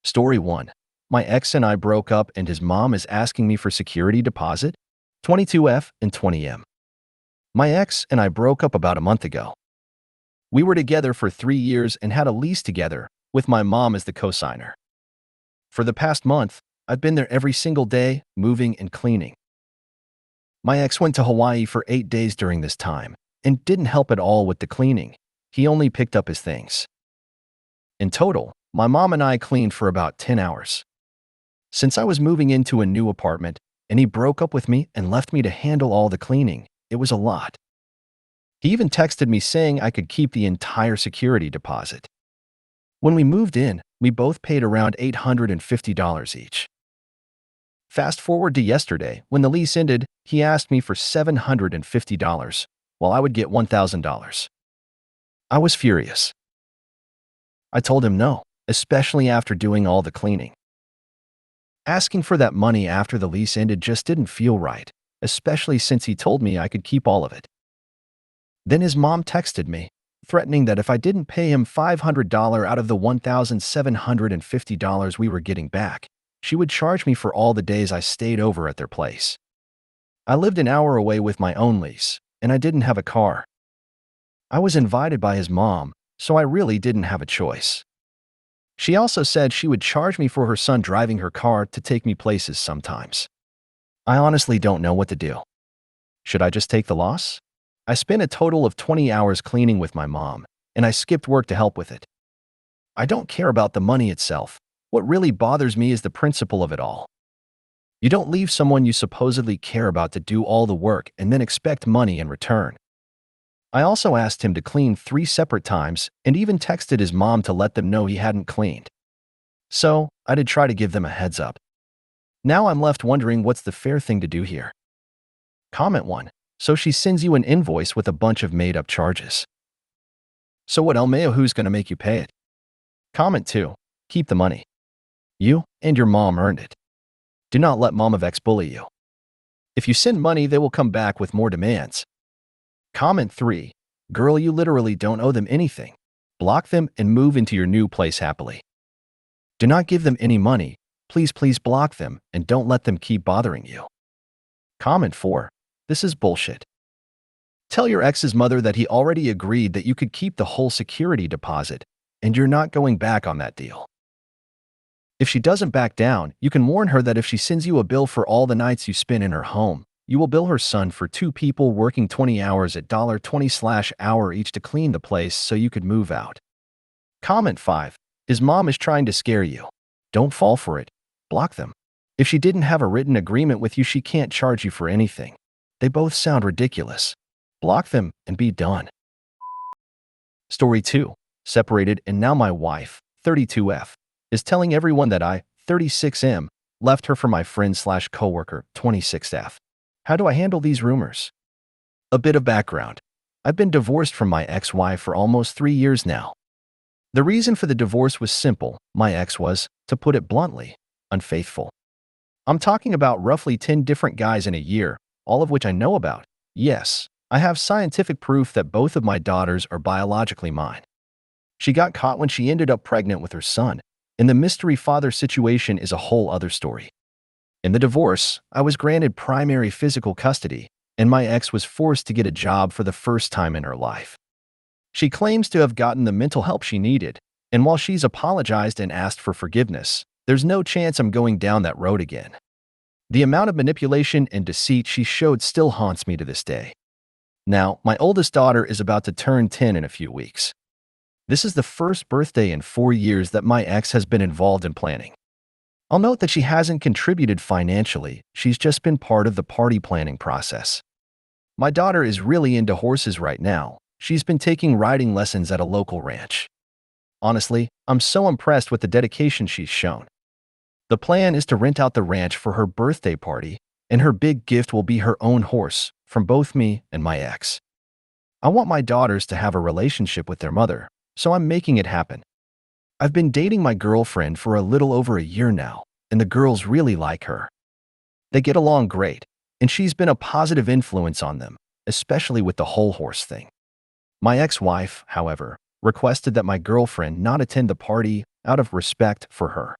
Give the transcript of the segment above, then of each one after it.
Story 1. My ex and I broke up and his mom is asking me for security deposit, 22F and 20M. My ex and I broke up about a month ago. We were together for 3 years and had a lease together, with my mom as the cosigner. For the past month, I've been there every single day, moving and cleaning. My ex went to Hawaii for 8 days during this time and didn't help at all with the cleaning. He only picked up his things. In total, my mom and I cleaned for about 10 hours. Since I was moving into a new apartment and he broke up with me and left me to handle all the cleaning, it was a lot. He even texted me saying I could keep the entire security deposit. When we moved in, we both paid around $850 each. Fast forward to yesterday, when the lease ended, he asked me for $750, while I would get $1,000. I was furious. I told him no, especially after doing all the cleaning. Asking for that money after the lease ended just didn't feel right, especially since he told me I could keep all of it. Then his mom texted me, threatening that if I didn't pay him $500 out of the $1,750 we were getting back, she would charge me for all the days I stayed over at their place. I lived an hour away with my own lease, and I didn't have a car. I was invited by his mom, so I really didn't have a choice. She also said she would charge me for her son driving her car to take me places sometimes. I honestly don't know what to do. Should I just take the loss? I spent a total of 20 hours cleaning with my mom, and I skipped work to help with it. I don't care about the money itself. What really bothers me is the principle of it all. You don't leave someone you supposedly care about to do all the work and then expect money in return. I also asked him to clean 3 separate times and even texted his mom to let them know he hadn't cleaned. So, I did try to give them a heads up. Now I'm left wondering what's the fair thing to do here. Comment 1. So she sends you an invoice with a bunch of made-up charges. So what, LMAO, who's gonna make you pay it? Comment 2. Keep the money. You and your mom earned it. Do not let mom of X bully you. If you send money, they will come back with more demands. Comment 3. Girl, you literally don't owe them anything. Block them and move into your new place happily. Do not give them any money. Please block them and don't let them keep bothering you. Comment 4. This is bullshit. Tell your ex's mother that he already agreed that you could keep the whole security deposit and you're not going back on that deal. If she doesn't back down, you can warn her that if she sends you a bill for all the nights you spend in her home, you will bill her son for 2 people working 20 hours at $20/hour each to clean the place so you could move out. Comment 5. His mom is trying to scare you. Don't fall for it. Block them. If she didn't have a written agreement with you, she can't charge you for anything. They both sound ridiculous. Block them and be done. Story 2. Separated and now my wife, 32F, is telling everyone that I, 36M, left her for my friend/coworker, 26F. How do I handle these rumors? A bit of background. I've been divorced from my ex-wife for almost 3 years now. The reason for the divorce was simple. My ex was, to put it bluntly, unfaithful. I'm talking about roughly 10 different guys in a year, all of which I know about. Yes, I have scientific proof that both of my daughters are biologically mine. She got caught when she ended up pregnant with her son, and the mystery father situation is a whole other story. In the divorce, I was granted primary physical custody, and my ex was forced to get a job for the first time in her life. She claims to have gotten the mental help she needed, and while she's apologized and asked for forgiveness, there's no chance I'm going down that road again. The amount of manipulation and deceit she showed still haunts me to this day. Now, my oldest daughter is about to turn 10 in a few weeks. This is the first birthday in 4 years that my ex has been involved in planning. I'll note that she hasn't contributed financially, she's just been part of the party planning process. My daughter is really into horses right now. She's been taking riding lessons at a local ranch. Honestly, I'm so impressed with the dedication she's shown. The plan is to rent out the ranch for her birthday party, and her big gift will be her own horse, from both me and my ex. I want my daughters to have a relationship with their mother, so I'm making it happen. I've been dating my girlfriend for a little over a year now, and the girls really like her. They get along great, and she's been a positive influence on them, especially with the whole horse thing. My ex-wife, however, requested that my girlfriend not attend the party out of respect for her.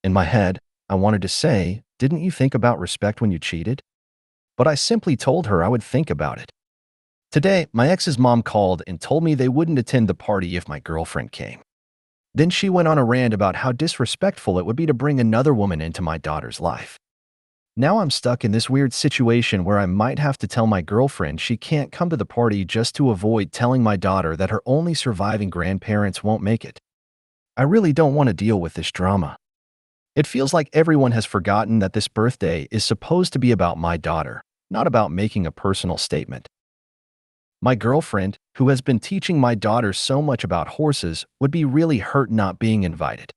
In my head, I wanted to say, didn't you think about respect when you cheated? But I simply told her I would think about it. Today, my ex's mom called and told me they wouldn't attend the party if my girlfriend came. Then she went on a rant about how disrespectful it would be to bring another woman into my daughter's life. Now I'm stuck in this weird situation where I might have to tell my girlfriend she can't come to the party just to avoid telling my daughter that her only surviving grandparents won't make it. I really don't want to deal with this drama. It feels like everyone has forgotten that this birthday is supposed to be about my daughter, not about making a personal statement. My girlfriend, who has been teaching my daughter so much about horses, would be really hurt not being invited.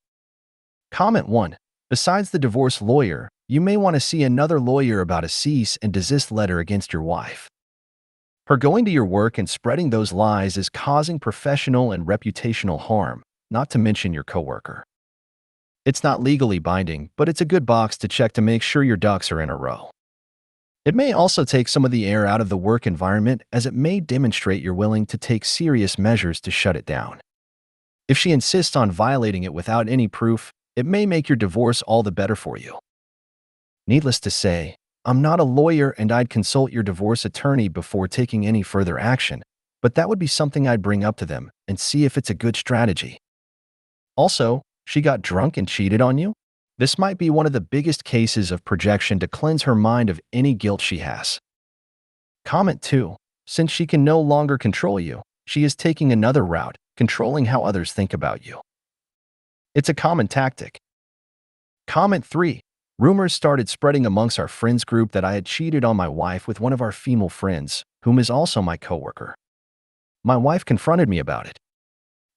Comment 1. Besides the divorce lawyer, you may want to see another lawyer about a cease and desist letter against your wife. Her going to your work and spreading those lies is causing professional and reputational harm, not to mention your coworker. It's not legally binding, but it's a good box to check to make sure your ducks are in a row. It may also take some of the air out of the work environment, as it may demonstrate you're willing to take serious measures to shut it down. If she insists on violating it without any proof, it may make your divorce all the better for you. Needless to say, I'm not a lawyer and I'd consult your divorce attorney before taking any further action, but that would be something I'd bring up to them and see if it's a good strategy. Also, she got drunk and cheated on you? This might be one of the biggest cases of projection to cleanse her mind of any guilt she has. Comment 2. Since she can no longer control you, she is taking another route, controlling how others think about you. It's a common tactic. Comment 3. Rumors started spreading amongst our friends group that I had cheated on my wife with one of our female friends, whom is also my coworker. My wife confronted me about it.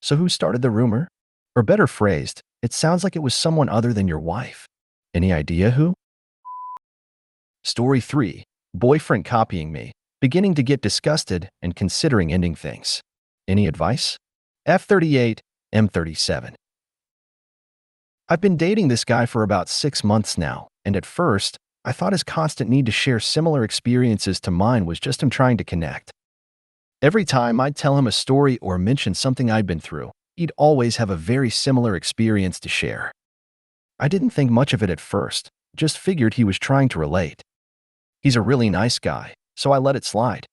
So who started the rumor? Or better phrased, it sounds like it was someone other than your wife. Any idea who? Story 3. Boyfriend copying me, beginning to get disgusted and considering ending things. Any advice? F38, M37. I've been dating this guy for about 6 months now, and at first, I thought his constant need to share similar experiences to mine was just him trying to connect. Every time I'd tell him a story or mention something I'd been through, he'd always have a very similar experience to share. I didn't think much of it at first, just figured he was trying to relate. He's a really nice guy, so I let it slide.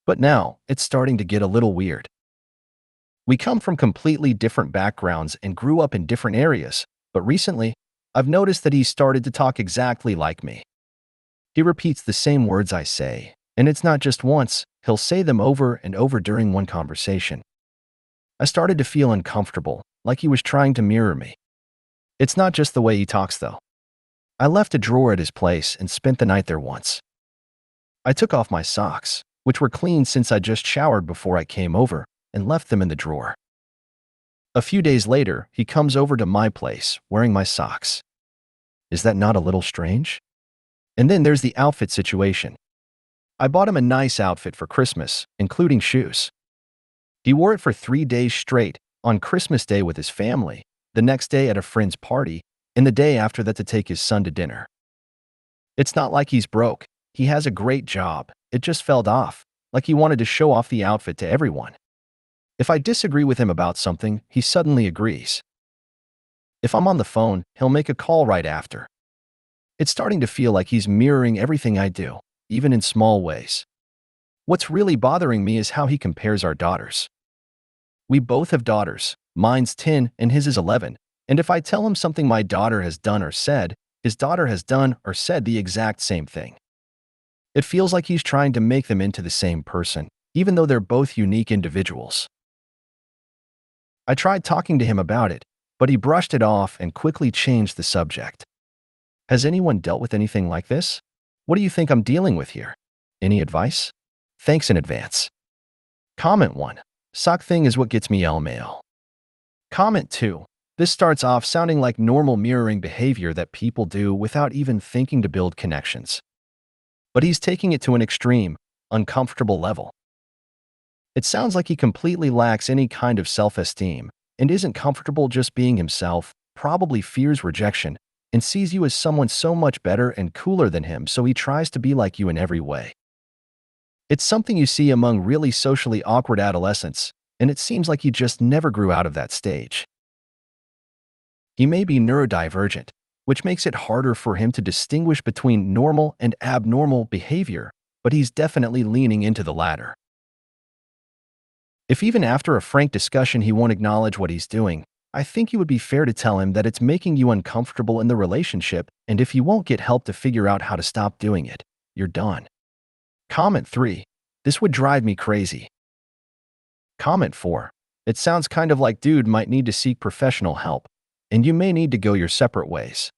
But now, it's starting to get a little weird. We come from completely different backgrounds and grew up in different areas, but recently, I've noticed that he's started to talk exactly like me. He repeats the same words I say, and it's not just once, he'll say them over and over during one conversation. I started to feel uncomfortable, like he was trying to mirror me. It's not just the way he talks, though. I left a drawer at his place and spent the night there once. I took off my socks, which were clean since I just showered before I came over, and left them in the drawer. A few days later, he comes over to my place, wearing my socks. Is that not a little strange? And then there's the outfit situation. I bought him a nice outfit for Christmas, including shoes. He wore it for 3 days straight, on Christmas Day with his family, the next day at a friend's party, and the day after that to take his son to dinner. It's not like he's broke. He has a great job. It just felt off, like he wanted to show off the outfit to everyone. If I disagree with him about something, he suddenly agrees. If I'm on the phone, he'll make a call right after. It's starting to feel like he's mirroring everything I do, even in small ways. What's really bothering me is how he compares our daughters. We both have daughters. Mine's 10 and his is 11. And if I tell him something my daughter has done or said, his daughter has done or said the exact same thing. It feels like he's trying to make them into the same person, even though they're both unique individuals. I tried talking to him about it, but he brushed it off and quickly changed the subject. Has anyone dealt with anything like this? What do you think I'm dealing with here? Any advice? Thanks in advance. Comment 1. Sock thing is what gets me LMAO. Comment 2. This starts off sounding like normal mirroring behavior that people do without even thinking to build connections. But he's taking it to an extreme, uncomfortable level. It sounds like he completely lacks any kind of self-esteem and isn't comfortable just being himself, probably fears rejection, and sees you as someone so much better and cooler than him, so he tries to be like you in every way. It's something you see among really socially awkward adolescents, and it seems like he just never grew out of that stage. He may be neurodivergent, which makes it harder for him to distinguish between normal and abnormal behavior, but he's definitely leaning into the latter. If even after a frank discussion he won't acknowledge what he's doing, I think you would be fair to tell him that it's making you uncomfortable in the relationship, and if you won't get help to figure out how to stop doing it, you're done. Comment 3. This would drive me crazy. Comment 4. It sounds kind of like dude might need to seek professional help, and you may need to go your separate ways.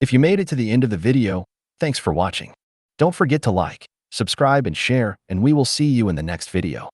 If you made it to the end of the video, thanks for watching. Don't forget to like, subscribe, and share, and we will see you in the next video.